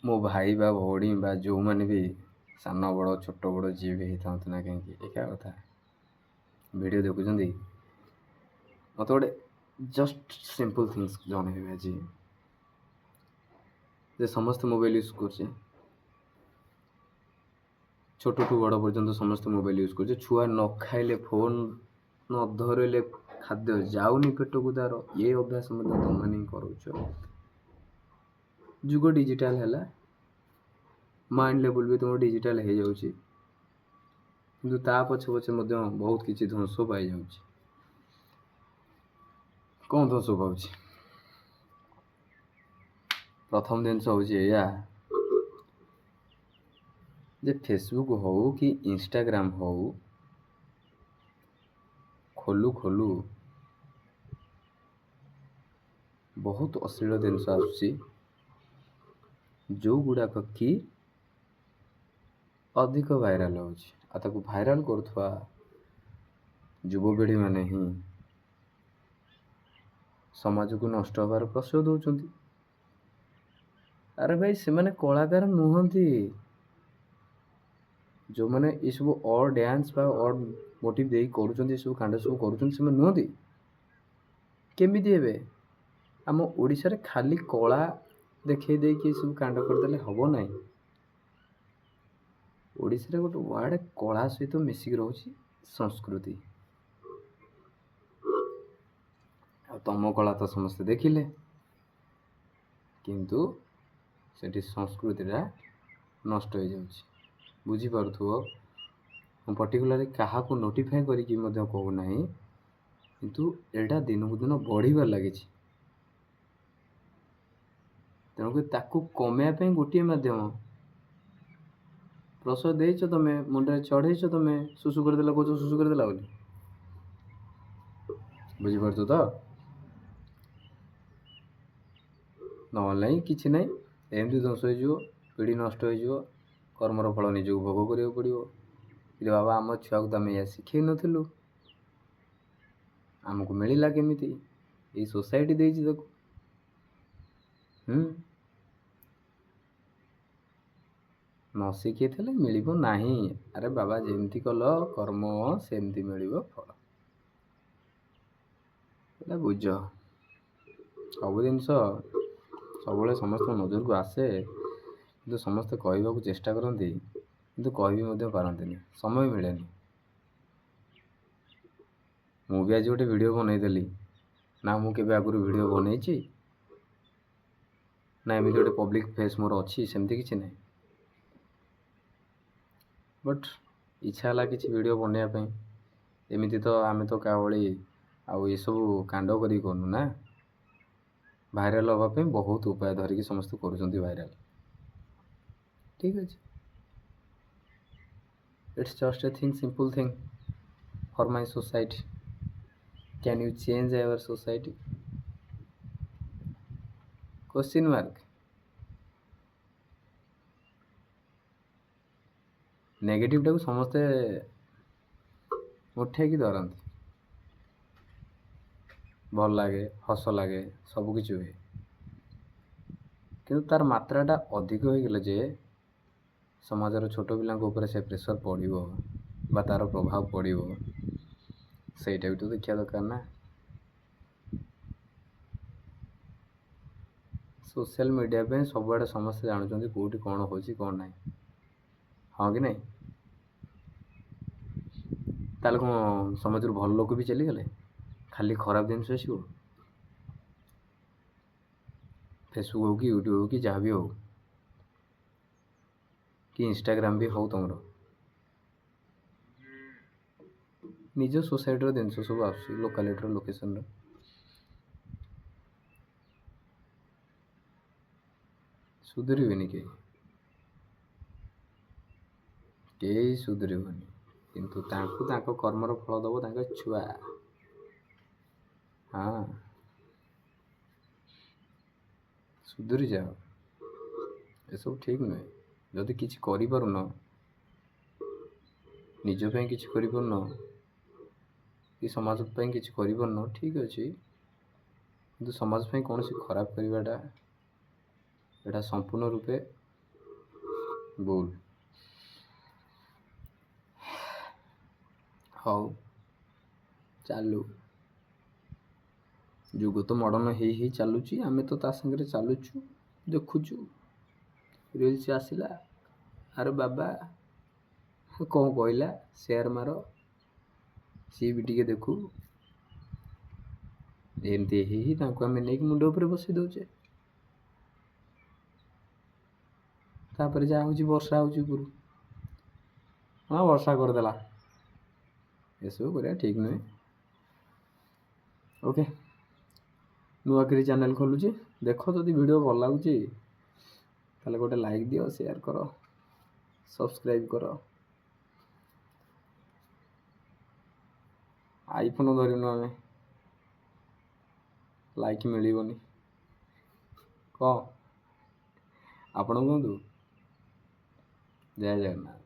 ମୋ ଭାଇ ବା ଭଉଣୀ ବା ଯେଉଁମାନେ ବି ସାନ ବଡ଼ ଛୋଟ ବଡ଼ ଯିଏ ବି ହେଇଥାନ୍ତୁ ନା କାହିଁକି ଏକା କଥା ଭିଡ଼ିଓ ଦେଖୁଛନ୍ତି, ମୋତେ ଗୋଟେ ଜଷ୍ଟ ସିମ୍ପଲ୍ ଥିଙ୍ଗସ୍ ଜଣେଇବେ ଆଜି ଯେ ସମସ୍ତେ ମୋବାଇଲ୍ ୟୁଜ୍ କରୁଛେ, ଛୋଟଠୁ ବଡ଼ ପର୍ଯ୍ୟନ୍ତ ସମସ୍ତେ ମୋବାଇଲ୍ ୟୁଜ୍ କରୁଛେ। ଛୁଆ ନ ଖାଇଲେ ଫୋନ୍ ନ ଧରିଲେ ଖାଦ୍ୟ ଯାଉନି ପେଟକୁ ତାର, ଏ ଅଭ୍ୟାସ ମଧ୍ୟ ତମମାନେ ହିଁ କରୁଛ। ଯୁଗ ଡିଜିଟାଲ ହେଲା, ମାଇଣ୍ଡ ଲେବୁଲ୍ ବି ତୁମର ଡିଜିଟାଲ ହେଇଯାଉଛି, କିନ୍ତୁ ତା ପଛେ ପଛେ ମଧ୍ୟ ବହୁତ କିଛି ଧ୍ୱଂସ ପାଇଯାଉଛି। କ'ଣ ଧ୍ୱଂସ ପାଉଛି? ପ୍ରଥମ ଜିନିଷ ହେଉଛି ଏଇଆ ଯେ ଫେସବୁକ୍ ହଉ କି ଇନଷ୍ଟାଗ୍ରାମ୍ ହଉ, ଖୋଲୁ ଖୋଲୁ ବହୁତ ଅଶ୍ଳୀଳ ଜିନିଷ ଆସୁଛି, ଯେଉଁଗୁଡ଼ାକ କି ଅଧିକ ଭାଇରାଲ୍ ହେଉଛି। ଆଉ ତାକୁ ଭାଇରାଲ୍ କରୁଥିବା ଯୁବପିଢ଼ିମାନେ ହିଁ ସମାଜକୁ ନଷ୍ଟ ହେବାର ପ୍ରଶ୍ରୟ ଦେଉଛନ୍ତି। ଆରେ ଭାଇ, ସେମାନେ କଳାକାର ନୁହନ୍ତି। ଯେଉଁମାନେ ଏସବୁ ଅଡ୍ ଡ୍ୟାନ୍ସ ବା ଅଡ୍ ମୋଟିଭ୍ ଦେଇ କରୁଛନ୍ତି, ଏସବୁ କାଣ୍ଡ ସବୁ କରୁଛନ୍ତି, ସେମାନେ ନୁହନ୍ତି। କେମିତି ହେବେ? ଆମ ଓଡ଼ିଶାରେ ଖାଲି କଳା ଦେଖେଇ ଦେଇକି ଏସବୁ କାଣ୍ଡ କରିଦେଲେ ହେବ ନାହିଁ। ଓଡ଼ିଶାରେ ଗୋଟେ ୱାର୍ଡ଼ କଳା ସହିତ ମିଶିକି ରହୁଛି ସଂସ୍କୃତି। ଆଉ ତମ କଳା ତ ସମସ୍ତେ ଦେଖିଲେ, କିନ୍ତୁ ସେଠି ସଂସ୍କୃତିଟା ନଷ୍ଟ ହେଇଯାଉଛି। ବୁଝିପାରୁଥିବ, ମୁଁ ପର୍ଟିକୁଲାରଲି କାହାକୁ ନୋଟିଫାଏ କରିକି ମଧ୍ୟ କହୁନାହିଁ, କିନ୍ତୁ ଏଇଟା ଦିନକୁ ଦିନ ବଢ଼ିବାରେ ଲାଗିଛି। ତେଣୁକରି ତାକୁ କମେଇବା ପାଇଁ ଗୋଟିଏ ମାଧ୍ୟମ, ପ୍ରଶ୍ରୟ ଦେଇଛ ତମେ, ମୁଣ୍ଡରେ ଚଢ଼େଇଛ ତମେ, ସୁସୁ କରିଦେଲା କହୁଛ ସୁସୁ କରିଦେଲା ବୋଲି। ବୁଝିପାରୁଛ ତ? ନହେଲେ ନାହିଁ, କିଛି ନାହିଁ, ଏମିତି ଧ୍ୱଂସ ହେଇଯିବ, ପିଢ଼ି ନଷ୍ଟ ହେଇଯିବ, କର୍ମର ଫଳ ନିଜକୁ ଭୋଗ କରିବାକୁ ପଡ଼ିବ। ରେ ବାବା, ଆମ ଛୁଆକୁ ତ ଆମେ ଏଇଆ ଶିଖେଇ ନଥିଲୁ, ଆମକୁ ମିଳିଲା କେମିତି? ଏଇ ସୋସାଇଟି ଦେଇଛି ତାକୁ। ନ ଶିଖେଇଥିଲେ ମିଳିବ ନାହିଁ। ଆରେ ବାବା, ଯେମିତି କଲ କର୍ମ ସେମିତି ମିଳିବ ଫଳ। ଏଇଟା ବୁଝ। ସବୁ ଜିନିଷ ସବୁବେଳେ ସମସ୍ତଙ୍କ ନଜରକୁ ଆସେ, କିନ୍ତୁ ସମସ୍ତେ କହିବାକୁ ଚେଷ୍ଟା କରନ୍ତି, କିନ୍ତୁ କହିବି ମଧ୍ୟ ପାରନ୍ତିନି, ସମୟ ମିଳେନି। ମୁଁ ବି ଆଜି ଗୋଟେ ଭିଡ଼ିଓ ବନେଇଦେଲି ନା, ମୁଁ କେବେ ଆଗରୁ ଭିଡ଼ିଓ ବନେଇଛି ନା, ଏମିତି ଗୋଟେ ପବ୍ଲିକ୍ ଫେସ୍ ମୋର ଅଛି, ସେମିତି କିଛି ନାହିଁ। ବଟ୍ ଇଚ୍ଛା ହେଲା କିଛି ଭିଡ଼ିଓ ବନେଇବା ପାଇଁ। ଏମିତି ତ ଆମେ ତ କାହା ଭଳି ଆଉ ଏସବୁ କାଣ୍ଡ କରିକି କରୁନୁ ନା। ଭାଇରାଲ୍ ହେବା ପାଇଁ ବହୁତ ଉପାୟ ଧରିକି ସମସ୍ତେ କରୁଛନ୍ତି ଭାଇରାଲ୍। ଠିକ୍ ଅଛି, it's just a thing, simple thing for my society. Can you change our society? Question mark. ନେଗେଟିଭଟାକୁ ସମସ୍ତେ ଉଠେଇକି ଧରନ୍ତି, ଭଲ ଲାଗେ, ହସ ଲାଗେ, ସବୁକିଛି ହୁଏ, କିନ୍ତୁ ତାର ମାତ୍ରାଟା ଅଧିକ ହୋଇଗଲେ ଯେ ସମାଜର ଛୋଟ ପିଲାଙ୍କ ଉପରେ ସେ ପ୍ରେସର୍ ପଡ଼ିବ ବା ତା'ର ପ୍ରଭାବ ପଡ଼ିବ, ସେଇଟା ବି ତ ଦେଖିବା ଦରକାର ନା। ସୋସିଆଲ୍ ମିଡ଼ିଆ ପାଇଁ ସବୁଆଡ଼େ ସମସ୍ତେ ଜାଣୁଛନ୍ତି କେଉଁଠି କ'ଣ ହେଉଛି କ'ଣ ନାହିଁ, ହଁ କି ନାହିଁ? ତାହେଲେ କ'ଣ ସମାଜରୁ ଭଲ ଲୋକ ବି ଚାଲିଗଲେ? ଖାଲି ଖରାପ ଜିନିଷ ଆସିବ? ଫେସବୁକ୍ ହଉ କି ୟୁଟ୍ୟୁବ୍ ହଉ କି ଯାହା ବି ହଉ, କି ଇନଷ୍ଟାଗ୍ରାମ୍ ବି ହଉ, ତୁମର ନିଜ ସୋସାଇଟିର ଜିନିଷ ସବୁ ଆସୁଛି, ଲୋକାଲିଟିର, ଲୋକେସନ୍ର। ସୁଧୁରିବେନି କେହି ସୁଧୁରିବନି, କିନ୍ତୁ ତାଙ୍କୁ ତାଙ୍କ କର୍ମର ଫଳ ଦେବ ତାଙ୍କ ଛୁଆ। ହଁ, ସୁଧୁରି ଯାଅ, ଏସବୁ ଠିକ୍ ନୁହେଁ। ଯଦି କିଛି କରିପାରୁନ, ନିଜ ପାଇଁ କିଛି କରିପାରୁନ କି ସମାଜ ପାଇଁ କିଛି କରିପାରୁନ, ଠିକ୍ ଅଛି, କିନ୍ତୁ ସମାଜ ପାଇଁ କୌଣସି ଖରାପ କରିବାଟା ଏଇଟା ସମ୍ପୂର୍ଣ୍ଣ ରୂପେ ଭୁଲ। ହଉ ଚାଲୁ, ଯୁଗ ତ ମଡ଼ର୍ଣ୍ଣ ହେଇ ହେଇ ଚାଲୁଛି, ଆମେ ତ ତା ସାଙ୍ଗରେ ଚାଲୁଛୁ, ଦେଖୁଛୁ ରିଲ୍ସ ଆସିଲା, ଆରେ ବାବା କ'ଣ କହିଲା ସେୟାର ମାର, ସିଏ ବି ଟିକେ ଦେଖୁ, ଏମିତି ହେଇ ହେଇ ତାଙ୍କୁ ଆମେ ନେଇକି ମୁଣ୍ଡ ଉପରେ ବସେଇ ଦେଉଛେ। ତାପରେ ଯାହା ହେଉଛି ବର୍ଷା ହେଉଛି ଉପରୁ, ହଁ ବର୍ଷା କରିଦେଲା, ଏସବୁ କରିବା ଠିକ୍ ନୁହେଁ। ଓକେ, ନୂଆକିରି ଚ୍ୟାନେଲ୍ ଖୋଲୁଛି, ଦେଖ ଯଦି ଭିଡ଼ିଓ ଭଲ ଲାଗୁଛି ତାହେଲେ ଗୋଟେ ଲାଇକ୍ ଦିଅ, ସେୟାର କର, ସବସ୍କ୍ରାଇବ୍ କର। ଆଇଫୋନ୍ ଧରିନୁ ଆମେ, ଲାଇକ୍ ମିଳିବନି। କ'ଣ ଆପଣ କୁହନ୍ତୁ? ଜୟ ଜଗନ୍ନାଥ।